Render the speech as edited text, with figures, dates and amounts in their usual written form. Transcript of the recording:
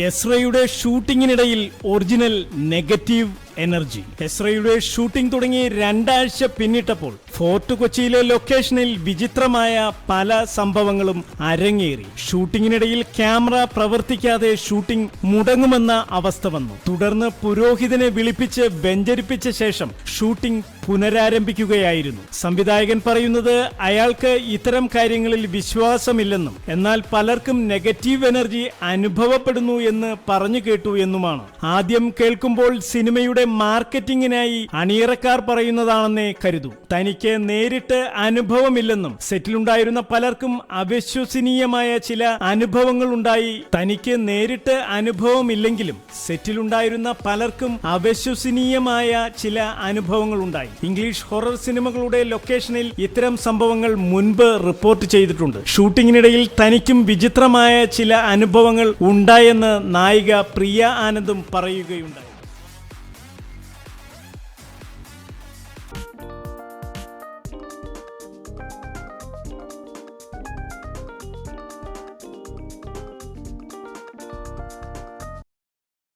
എസ്രയുടെ ഷൂട്ടിങ്ങിനിടയിൽ original negative energy. എസ്രയുടെ shooting തുടങ്ങി 2 ആഴ്ച പിന്നിട്ടപ്പോൾ fort കൊച്ചിയിലെ ലൊക്കേഷനിൽ വിചിത്രമായ പല സംഭവങ്ങളും അരങ്ങേറി. ഷൂട്ടിങ്ങിനിടയിൽ ക്യാമറ പ്രവർത്തിക്കാതെ ഷൂട്ടിംഗ് മുടങ്ങുമെന്ന അവസ്ഥ വന്നു. തുടർന്ന് പുരോഹിതനെ വിളിപ്പിച്ച് വെഞ്ചരിപ്പിച്ച ശേഷം ഷൂട്ടിംഗ് പുനരാരംഭിക്കുകയായിരുന്നു. സംവിധായകൻ പറയുന്നത് അയാൾക്ക് ഇത്തരം കാര്യങ്ങളിൽ വിശ്വാസമില്ലെന്നും എന്നാൽ പലർക്കും നെഗറ്റീവ് എനർജി അനുഭവപ്പെടുന്നു എന്ന് പറഞ്ഞു കേട്ടു എന്നുമാണ്. ആദ്യം കേൾക്കുമ്പോൾ സിനിമയുടെ മാർക്കറ്റിംഗിനായി അണിയറക്കാർ പറയുന്നതാണെന്നേ കരുതൂ. തനിക്ക് നേരിട്ട് അനുഭവമില്ലെന്നും സെറ്റിലുണ്ടായിരുന്ന പലർക്കും അവിശ്വസനീയമായ ചില അനുഭവങ്ങൾ ഉണ്ടായി. തനിക്ക് നേരിട്ട് അനുഭവമില്ലെങ്കിലും സെറ്റിലുണ്ടായിരുന്ന പലർക്കും അവിശ്വസനീയമായ ചില അനുഭവങ്ങൾ ഉണ്ടായി. ഇംഗ്ലീഷ് ഹൊറർ സിനിമകളുടെ ലൊക്കേഷനിൽ ഇത്തരം സംഭവങ്ങൾ മുൻപ് റിപ്പോർട്ട് ചെയ്തിട്ടുണ്ട്. ഷൂട്ടിങ്ങിനിടയിൽ തനിക്കും വിചിത്രമായ ചില അനുഭവങ്ങൾ ഉണ്ടായെന്ന് നായിക പ്രിയ ആനന്ദും പറയുകയുണ്ടായി.